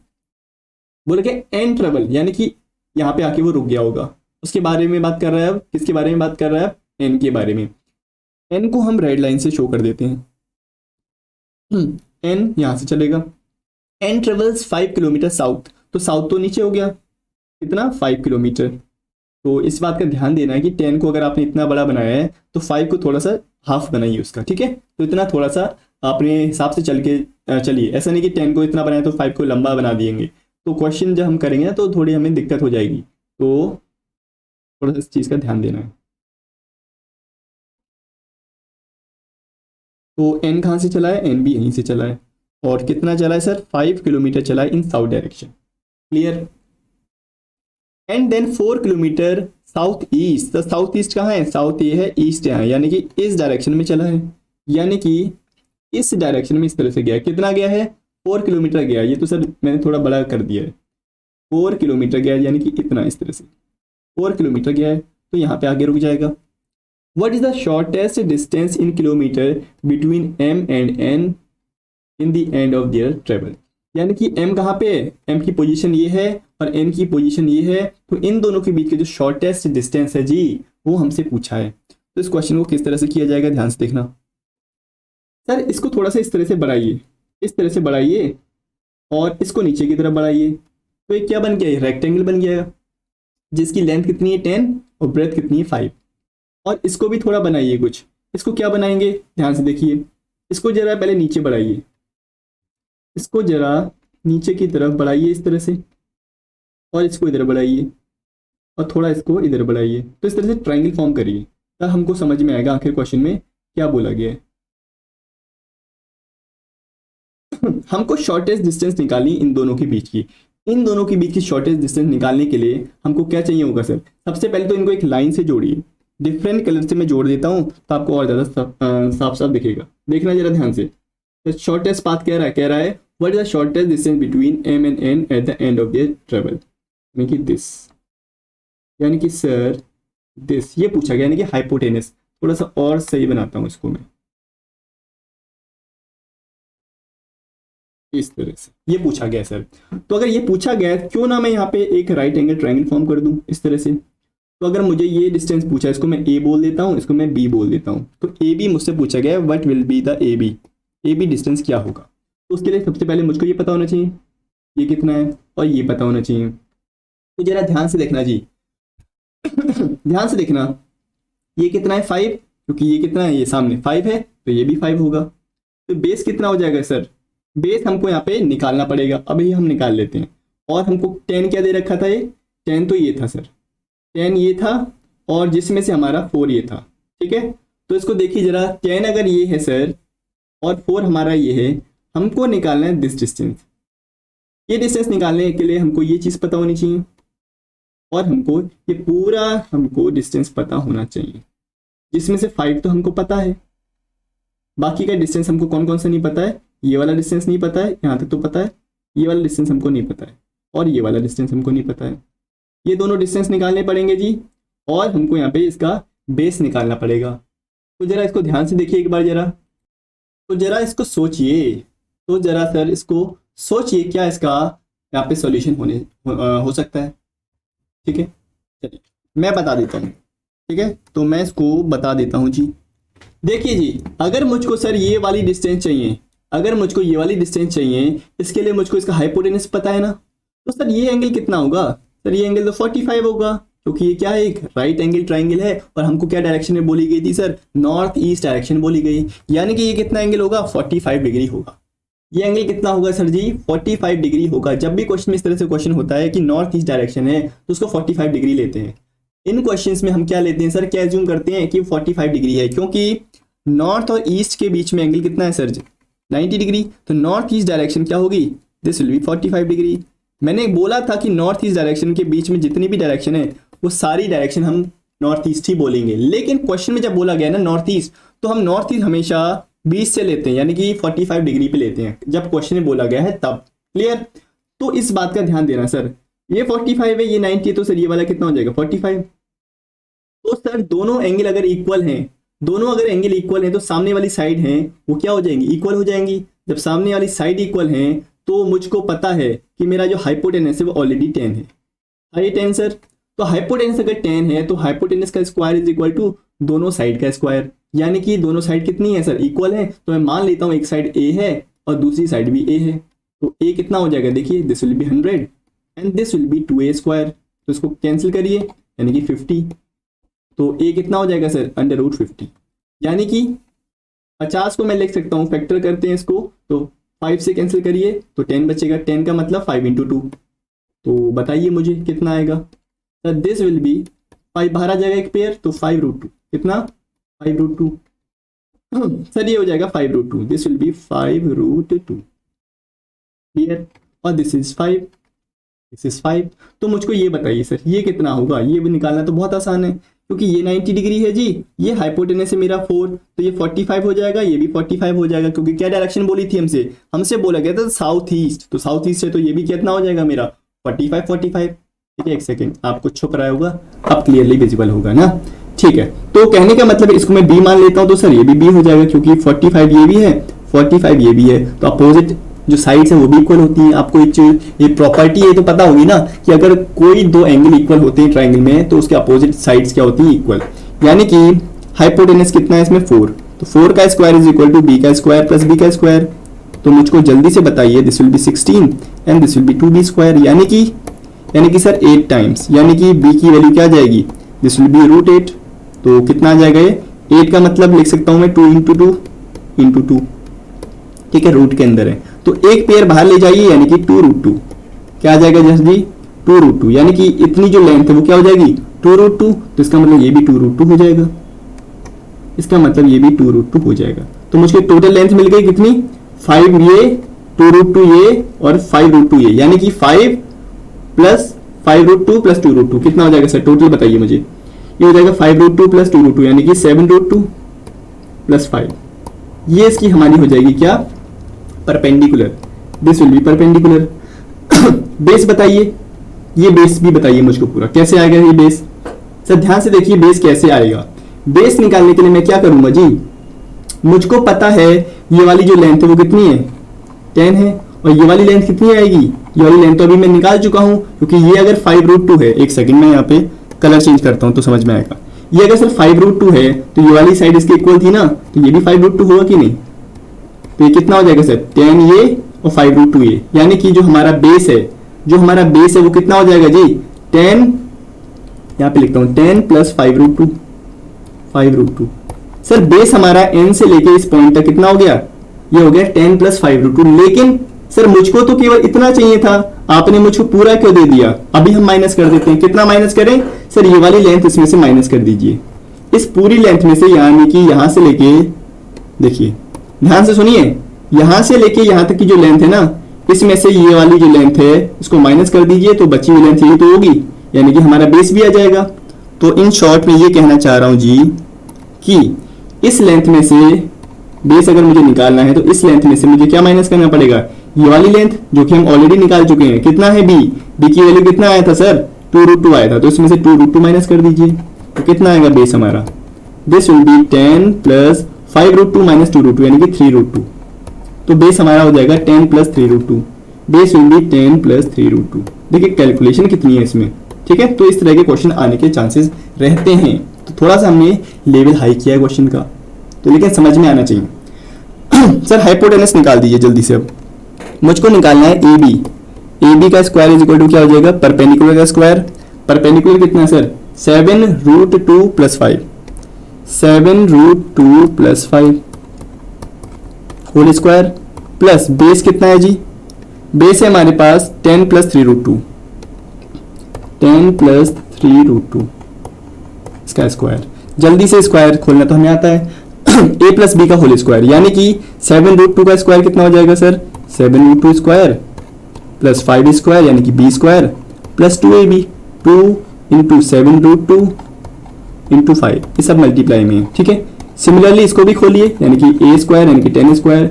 बोले कि एन ट्रेवल, यानी कि यहाँ पे आके वो रुक गया होगा। उसके बारे में बात कर रहा है, अब किसके बारे में बात कर रहा है, एन के बारे में। एन को हम रेड लाइन से शो कर देते हैं। एन यहां से चलेगा, एन ट्रेवल्स 5 किलोमीटर साउथ। तो साउथ तो नीचे हो गया, कितना, 5 किलोमीटर। तो इस बात का ध्यान देना है कि 10 को अगर आपने इतना बड़ा बनाया है तो 5 को थोड़ा सा हाफ बनाइए उसका। ठीक है, तो इतना थोड़ा सा अपने हिसाब से चल के चलिए, ऐसा नहीं कि 10 को इतना बनाया तो 5 को लंबा बना देंगे। तो क्वेश्चन जब हम करेंगे तो थोड़ी हमें दिक्कत हो जाएगी, तो थोड़ा सा इस चीज़ का ध्यान देना है। तो एन कहाँ से चला है, एन भी यहीं से चला है, और कितना चला है सर, 5 किलोमीटर चला है in south direction. Clear. And then 4 kilometre south east. तो साउथ ईस्ट कहाँ है, साउथ ये है, ईस्ट यहाँ है, यानी कि इस डायरेक्शन में चला है, यानी कि इस डायरेक्शन में इस तरह से गया है। कितना गया है, 4 किलोमीटर गया। ये तो सर मैंने थोड़ा बड़ा कर दिया है, 4 किलोमीटर गया, यानी कि इतना, इस तरह से 4 किलोमीटर गया है। तो यहाँ पे आगे रुक जाएगा। What is the shortest distance in kilometer between M and N in the end of their travel? यानी कि M कहाँ पे है, M की पोजीशन ये है और N की पोजीशन ये है। तो इन दोनों के बीच के जो शॉर्टेस्ट डिस्टेंस है जी, वो हमसे पूछा है। तो इस क्वेश्चन को किस तरह से किया जाएगा, ध्यान से देखना। सर इसको थोड़ा सा इस तरह से बढ़ाइए, इस तरह से बढ़ाइए और इसको नीचे की तरफ बढ़ाइए। तो ये क्या बन गया, रेक्टेंगल बन गया, जिसकी लेंथ कितनी है 10 और ब्रेथ कितनी है 5। और इसको भी थोड़ा बनाइए कुछ, इसको क्या बनाएंगे, ध्यान से देखिए। इसको जरा पहले नीचे बढ़ाइए, इसको जरा नीचे की तरफ बढ़ाइए इस तरह से, और इसको इधर बढ़ाइए और थोड़ा इसको इधर बढ़ाइए। तो इस तरह से ट्रायंगल फॉर्म करिए, तब हमको समझ में आएगा आखिर क्वेश्चन में क्या बोला गया है। हमको शॉर्टेस्ट डिस्टेंस निकालनी इन दोनों के बीच की। इन दोनों के बीच की शॉर्टेस्ट डिस्टेंस निकालने के लिए हमको क्या चाहिए होगा सर, सबसे पहले तो इनको एक लाइन से जोड़िए। डिफरेंट कलर से मैं जोड़ देता हूं तो आपको और ज़्यादा साफ साफ दिखेगा। देखना जरा ध्यान से। तो शॉर्टेस्ट पाथ कह रहा है what is the shortest distance between M and N at the end of their travel, यानी कि दिस, यानी कि सर दिस, ये पूछा गया, यानी कि हाइपोटेनस। थोड़ा सा और सही बनाता हूँ इसको मैं, इस तरह से ये पूछा गया सर। तो अगर ये पूछा गया क्यों ना मैं यहाँ पे एक राइट एंगल ट्रायंगल फॉर्म कर दूं इस तरह से। तो अगर मुझे ये डिस्टेंस पूछा है, इसको मैं ए बोल देता हूँ, इसको मैं बी बोल देता हूँ। तो ए बी मुझसे पूछा गया है what will be the A B distance क्या होगा। तो उसके लिए सबसे पहले मुझको ये पता होना चाहिए, ये कितना है और ये पता होना चाहिए। तो जरा ध्यान से देखना जी ध्यान से देखना, ये कितना है 5, क्योंकि ये कितना है, ये सामने 5 है तो ये भी 5 होगा। तो बेस कितना हो जाएगा सर, बेस हमको यहाँ पे निकालना पड़ेगा, अभी हम निकाल लेते हैं। और हमको 10 क्या दे रखा था, ये 10 तो ये था सर, 10 ये था और जिसमें से हमारा 4 ये था, ठीक है। तो इसको देखिए जरा, 10 अगर ये है सर और 4 हमारा ये है, हमको निकालना है दिस डिस्टेंस। ये डिस्टेंस निकालने के लिए हमको ये चीज़ पता होनी चाहिए और हमको ये पूरा हमको डिस्टेंस पता होना चाहिए, जिसमें से 5 तो हमको पता है, बाकी का डिस्टेंस हमको कौन कौन सा नहीं पता है। ये वाला डिस्टेंस नहीं पता है, यहाँ तक तो पता है, ये वाला डिस्टेंस हमको नहीं पता है और ये वाला डिस्टेंस हमको नहीं पता है। ये दोनों डिस्टेंस निकालने पड़ेंगे जी और हमको यहाँ पे इसका बेस निकालना पड़ेगा। तो जरा इसको ध्यान से देखिए एक बार जरा, तो जरा इसको सोचिए, तो जरा सर इसको सोचिए क्या इसका यहाँ पे सॉल्यूशन हो सकता है, ठीक है। चलिए मैं बता देता हूँ, ठीक है। तो मैं इसको बता देता हूँ जी। देखिए जी, अगर मुझको सर ये वाली डिस्टेंस चाहिए, अगर मुझको ये वाली डिस्टेंस चाहिए, इसके लिए मुझको इसका हाइपोटेनस पता है ना। तो सर ये एंगल कितना होगा, सर ये एंगल तो 45 होगा, क्योंकि ये क्या है, एक राइट एंगल ट्राइंगल है और हमको क्या डायरेक्शन में बोली गई थी सर, नॉर्थ ईस्ट डायरेक्शन बोली गई। यानी कि ये कितना एंगल होगा, 45 डिग्री होगा। ये एंगल कितना होगा सर जी, 45 डिग्री होगा। जब भी क्वेश्चन में इस तरह से क्वेश्चन होता है कि नॉर्थ ईस्ट डायरेक्शन है तो उसको 45 डिग्री लेते हैं। इन क्वेश्चंस में हम क्या लेते हैं सर, क्या एज्यूम करते हैं कि 45 डिग्री है, क्योंकि नॉर्थ और ईस्ट के बीच में एंगल कितना है सर जी, 90 डिग्री। तो नॉर्थ ईस्ट डायरेक्शन क्या होगी, दिस विल बी 45 डिग्री। मैंने बोला था कि नॉर्थ ईस्ट डायरेक्शन के बीच में जितनी भी डायरेक्शन है वो सारी डायरेक्शन हम नॉर्थ ईस्ट ही बोलेंगे। लेकिन क्वेश्चन में जब बोला गया ना नॉर्थ ईस्ट, तो हम नॉर्थ ईस्ट हमेशा 20 से लेते हैं, यानी कि 45 डिग्री पे लेते हैं जब क्वेश्चन में बोला गया है तब। क्लियर। तो इस बात का ध्यान देना सर, ये 45 है, ये 90 है, तो सर ये वाला कितना हो जाएगा 45। तो सर दोनों एंगल अगर इक्वल हैं, दोनों अगर एंगल इक्वल हैं तो सामने वाली साइड हैं वो क्या हो जाएंगी, इक्वल हो जाएंगी। जब सामने वाली साइड इक्वल हैं तो मुझको पता है कि मेरा जो हाइपोटेनस है वो ऑलरेडी 10 है। हाई 10 सर, तो हाइपोटेनस अगर 10 है तो हाइपोटेनस का स्क्वायर इज इक्वल टू दोनों साइड का स्क्वायर, यानी कि दोनों साइड कितनी है सर, इक्वल है। तो मैं मान लेता हूँ एक साइड ए है और दूसरी साइड भी ए है, तो ए कितना हो जाएगा, देखिए this will B 100 and this will B 2a square. तो इसको कैंसिल करिए, यानी कि 50। तो ए कितना हो जाएगा सर, √50, यानी कि 50 को मैं लिख सकता हूँ, फैक्टर करते हैं इसको, तो 5 से कैंसिल करिए तो 10 बचेगा, 10 का मतलब 5 × 2। तो बताइए मुझे कितना आएगा सर, दिस विल बी 5 बाहर आ जाएगा एक पेयर, तो 5√2 कितना, 5√2 सर ये हो जाएगा 5√2, दिस विल बी 5√2 क्लियर। और दिस इज 5, दिस इज 5। तो मुझको ये बताइए सर ये कितना होगा, ये भी निकालना तो बहुत आसान है, क्योंकि ये 90 डिग्री है जी, ये हाइपोटेनस है मेरा 4, तो ये 45 हो जाएगा, ये भी 45 हो जाएगा, क्योंकि क्या डायरेक्शन बोली थी हमसे बोला गया था साउथ ईस्ट, तो साउथ ईस्ट है तो ये भी कितना हो जाएगा मेरा 45। ठीक है, एक सेकेंड, आपको छुप रहा होगा, अब क्लियरली विजिबल होगा ना। ठीक है, तो कहने का मतलब इसको मैं बी मान लेता हूँ, तो सर ये भी बी हो जाएगा, क्योंकि 45 ये भी है 45 ये भी है, तो अपोजिट जो साइड्स है वो भी इक्वल होती हैं। आपको ये प्रॉपर्टी है तो पता होगी ना कि अगर कोई दो एंगल इक्वल होते हैं ट्राइंगल में तो उसके अपोजिट साइड्स क्या होती है, इक्वल। यानी कि हाइपोटेनस कितना है इसमें 4, तो 4 का square is equal to B का स्क्वायर प्लस बी का स्क्वायर। तो मुझको जल्दी से बताइए, this will be 16 and this will be 2b square, यानी कि सर 8 टाइम्स, यानी कि b की वैल्यू क्या आ जाएगी, दिस विल बी √8। तो कितना आ जाएगा ये, 8 का मतलब लिख सकता हूं मैं 2 × 2 ठीक है, रूट के अंदर है, तो एक पेयर बाहर ले जाइए, यानी कि 2√2 क्या आ जाएगा जस्ट जी 2√2, यानी कि इतनी जो लेंथ है वो क्या हो जाएगी 2√2, तो इसका मतलब ये भी 2√2 हो जाएगा, इसका मतलब ये भी 2√2 हो जाएगा। तो मुझे टोटल लेंथ मिल गई कितनी, 5 ये 2√2 ये और 5√2 ये, यानी कि 5 प्लस 5√2 प्लस 2√2 कितना हो जाएगा सर, टोटल बताइए मुझे। ये हो जाएगा 5√2 प्लस 2√2, यानी कि 7√2 प्लस 5। ये इसकी हमारी हो जाएगी क्या, perpendicular, this will B perpendicular. Base बताइए, ये बेस भी बताइए मुझको पूरा कैसे आएगा ये बेस। सर ध्यान से देखिए बेस कैसे आएगा। बेस निकालने के लिए मैं क्या करूंगा जी, मुझको पता है ये वाली जो लेंथ है वो कितनी है 10 है, और ये वाली लेंथ कितनी आएगी, ये वाली लेंथ तो अभी मैं निकाल चुका हूं, क्योंकि ये अगर 5√2 है, एक सेकंड में यहाँ पे कलर चेंज करता हूं तो समझ में आएगा। ये अगर सिर्फ 5√2 है तो ये वाली साइड इसके इक्वल थी ना, तो ये भी 5√2 होगा कि नहीं, तो ये कितना हो जाएगा सर 10 ये और 5√2a, यानी कि जो हमारा बेस है वो कितना हो जाएगा जी 10, यहाँ पे लिखता हूं 10 प्लस 5√2। सर बेस हमारा n से लेके इस पॉइंट तक कितना हो गया, ये हो गया 10 प्लस 5√2। लेकिन सर मुझको तो केवल इतना चाहिए था, आपने मुझको पूरा क्यों दे दिया। अभी हम माइनस कर देते हैं, कितना माइनस करें सर, ये वाली लेंथ इसमें से माइनस कर दीजिए, इस पूरी लेंथ में से, यानी कि यहां से लेके, देखिए ध्यान से सुनिए, यहां से लेके यहां तक की जो लेंथ है ना, इसमें से ये वाली जो लेंथ है इसको माइनस कर दीजिए, तो बची हुई लेंथ ये तो होगी, यानी कि हमारा बेस भी आ जाएगा। तो इन शॉर्ट में ये कहना चाह रहा हूं जी कि इस लेंथ में से बेस अगर मुझे निकालना है तो इस लेंथ में से मुझे क्या माइनस करना पड़ेगा, ये वाली लेंथ जो कि हम ऑलरेडी निकाल चुके हैं। कितना है बी की वैल्यू कितना आया था सर 2√2 आया था, तो इसमें से 2√2 माइनस कर दीजिए, तो कितना आएगा बेस हमारा, this will B 10 plus 5√2 minus 2√2 यानी कि 3√2। तो बेस हमारा हो जाएगा 10 plus 3√2, base will be 10 plus 3√2। देखिए कैलकुलेशन कितनी है इसमें, ठीक है। तो इस तरह के क्वेश्चन आने के चांसेस रहते हैं, तो थोड़ा सा हमने लेवल हाई किया है क्वेश्चन का, तो लेकिन समझ में आना चाहिए। सर हाइपोटेनस निकाल दीजिए जल्दी से। अब मुझको निकालना है ए बी का स्क्वायर इज इक्वल टू क्या हो जाएगा, परपेंडिकुलर का स्क्वायर। परपेंडिकुलर कितना है sir 7√2 plus 5, 7√2 plus 5 whole square plus base कितना है जी, बेस है हमारे पास 10 प्लस 3√2, 10 प्लस 3√2 इसका स्क्वायर। जल्दी से स्क्वायर खोलना तो हमें आता है। a प्लस बी का होल स्क्वायर, यानी कि 7√2 का स्क्वायर कितना हो जाएगा सर 7√2 स्क्वायर प्लस 5 स्क्वायर यानी कि b square plus 2ab, 2 into 7√2 into 5, ये सब मल्टीप्लाई में है, ठीक है। सिमिलरली इसको भी खोलिए, यानी कि a स्क्वायर यानी कि 10 स्क्वायर,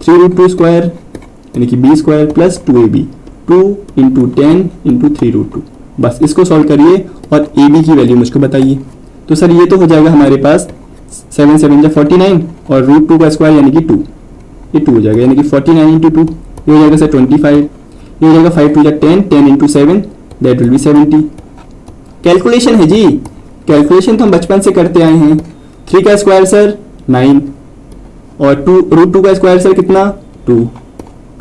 3√2 स्क्वायर यानी कि b square plus 2ab, 2 into 10 into 3√2। बस इसको सॉल्व करिए और ab की वैल्यू मुझको बताइए। तो सर ये तो हो जाएगा हमारे पास 7 7 जा 49 और √2 का स्क्वायर यानी कि 2, ये 2 हो जाएगा, यानी कि 49 इंटू 2, ये हो जाएगा सर 25, ये हो जाएगा 5 2 जा 10, 10 into 7 that will be 70। Calculation है जी, कैलकुलेशन तो हम बचपन से करते आए हैं। 3 का स्क्वायर सर 9 और √2 का स्क्वायर सर कितना 2।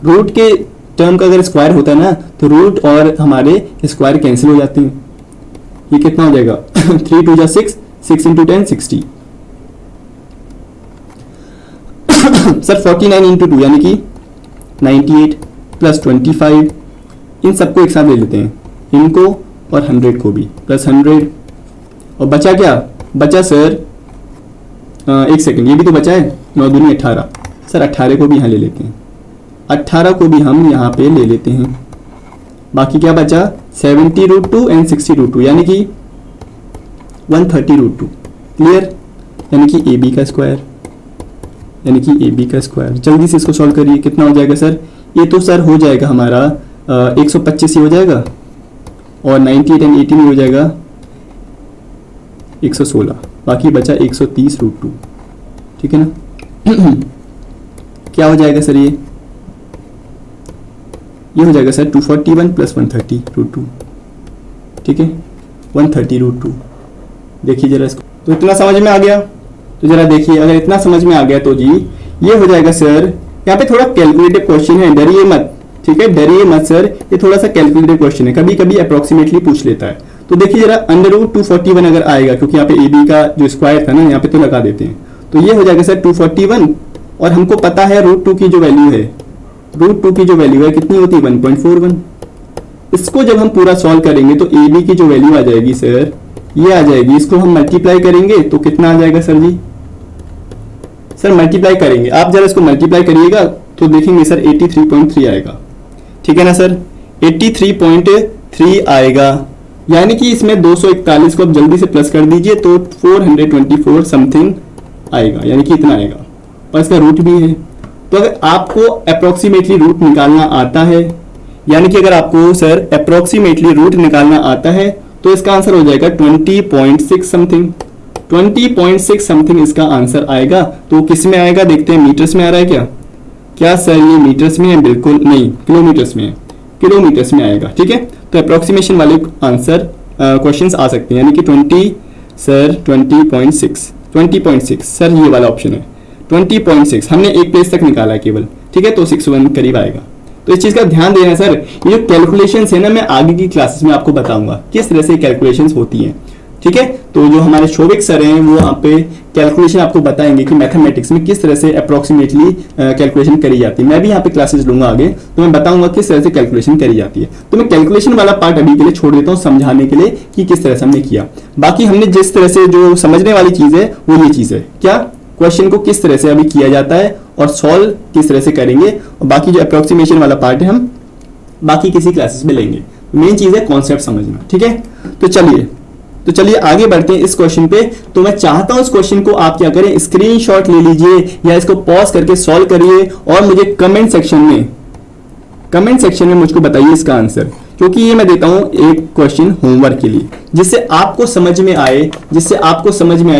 रूट के टर्म का अगर स्क्वायर होता है ना तो रूट और हमारे स्क्वायर कैंसिल हो जाते हैं। ये कितना हो जाएगा 3 2 जा 6, 6 इंटू 10 60। सर 49 इंटू 2 यानी कि 98 प्लस 25, इन सबको एक साथ ले लेते हैं, इनको और 100 को भी, प्लस 100 और बचा क्या, बचा सर एक सेकंड, ये भी तो बचा है 9 दूनी 18। सर 18 को भी यहाँ ले लेते हैं, 18 को भी हम यहाँ पे ले लेते हैं। बाकी क्या बचा 70√2 एंड 60√2 यानी कि 130√2। क्लियर, यानी कि ए बी का स्क्वायर, यानी कि ए बी का स्क्वायर। जल्दी से इसको सॉल्व करिए, कितना हो जाएगा सर, ये तो सर हो जाएगा हमारा 125 ही हो जाएगा और 98 एंड 18 हो जाएगा 116, बाकी बचा 130√2, ठीक है ना। क्या हो जाएगा सर, ये हो जाएगा सर 241 प्लस 130√2, ठीक है 130√2। देखिए जरा इसको, तो इतना समझ में आ गया। तो जरा देखिए, अगर इतना समझ में आ गया तो जी ये हो जाएगा सर, यहाँ पे थोड़ा कैलकुलेटिव क्वेश्चन है, डरिए मत, ठीक है डरिए मत सर, ये थोड़ा सा कैलकुलेटिव क्वेश्चन है, कभी कभी अप्रोक्सीमेटली पूछ लेता है। तो देखिए जरा √241 अगर आएगा, क्योंकि यहाँ पे ए बी का जो स्क्वायर था ना यहाँ पे तो लगा देते हैं, तो ये हो जाएगा सर 241 और हमको पता है √2 की जो वैल्यू है, √2 की जो वैल्यू है कितनी होती है 1.41। इसको जब हम पूरा सॉल्व करेंगे तो ए बी की जो वैल्यू आ जाएगी सर ये आ जाएगी, इसको हम मल्टीप्लाई करेंगे तो कितना आ जाएगा सर जी, सर मल्टीप्लाई करेंगे, आप जरा इसको मल्टीप्लाई करिएगा तो देखेंगे सर 83.3 आएगा, ठीक है ना सर 83.3 आएगा, यानी कि इसमें 241 को आप जल्दी से प्लस कर दीजिए तो 424 समथिंग आएगा, यानी कि इतना आएगा और इसका रूट भी है। तो अगर आपको अप्रोक्सीमेटली रूट निकालना आता है, यानी कि अगर आपको सर अप्रोक्सीमेटली रूट निकालना आता है तो इसका आंसर हो जाएगा 20.6 समथिंग, 20.6 समथिंग इसका आंसर आएगा। तो किस में आएगा देखते हैं, मीटर्स में आ रहा है क्या, क्या सर ये मीटर्स में है, बिल्कुल नहीं किलोमीटर्स में है, किलोमीटर्स में आएगा, ठीक है। तो अप्रोक्सीमेशन वाले आंसर क्वेश्चंस आ सकते हैं, यानी कि 20.6 सर ये वाला ऑप्शन है 20.6, हमने एक पेज तक निकाला है केवल, ठीक है, तो 61 करीब आएगा। तो इस चीज का ध्यान देना सर, ये जो कैलकुलेशंस है ना, मैं आगे की क्लासेस में आपको बताऊंगा किस तरह से कैलकुलेशंस होती हैं। ठीक है, तो जो हमारे शोभिक सर हैं वो यहाँ पे कैलकुलेशन आपको बताएंगे कि मैथमेटिक्स में किस तरह से अप्रोक्सीमेटली कैलकुलेशन करी जाती है। मैं भी यहाँ पे क्लासेस लूंगा आगे, तो मैं बताऊंगा किस तरह से कैलकुलेशन करी जाती है। तो मैं कैलकुलेशन वाला पार्ट अभी के लिए छोड़ देता हूँ समझाने के लिए कि किस तरह से हमने किया। बाकी हमने जिस तरह से जो समझने वाली चीज है वो ये चीज है, क्या क्वेश्चन को किस तरह से अभी किया जाता है और सॉल्व किस तरह से करेंगे, और बाकी जो अप्रोक्सीमेशन वाला पार्ट है हम बाकी किसी क्लासेस में लेंगे। मेन चीज है कॉन्सेप्ट समझना। ठीक है, तो चलिए आगे बढ़ते हैं इस क्वेश्चन पे। तो मैं चाहता हूं इस क्वेश्चन को आप क्या करें, स्क्रीनशॉट ले लीजिए या इसको पॉज करके सॉल्व करिए और मुझे कमेंट सेक्शन में मुझको बताइए इसका आंसर, क्योंकि ये मैं देता हूं एक क्वेश्चन होमवर्क के लिए, जिससे आपको समझ में आए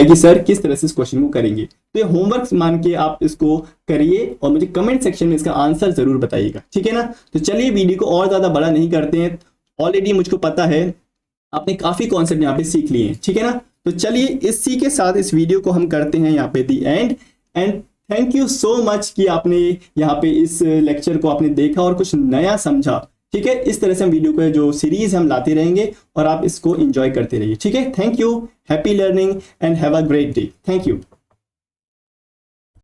कि सर किस तरह से इस क्वेश्चन को करेंगे। तो ये होमवर्क मान के आप इसको करिए और मुझे कमेंट सेक्शन में इसका आंसर जरूर बताइएगा। ठीक है ना, तो चलिए वीडियो को और ज्यादा बड़ा नहीं करते हैं, ऑलरेडी मुझको पता है आपने काफी कॉन्सेप्ट यहाँ पे सीख लिए हैं। ठीक है ना, तो चलिए इसी के साथ इस वीडियो को हम करते हैं यहाँ पे the end. And thank you so much कि आपने यहाँ पे इस लेक्चर को आपने देखा और कुछ नया समझा। ठीक है, इस तरह से हम वीडियो को जो सीरीज हम लाते रहेंगे और आप इसको एंजॉय करते रहिए। ठीक है, thank you, happy learning and have a great day. Thank you.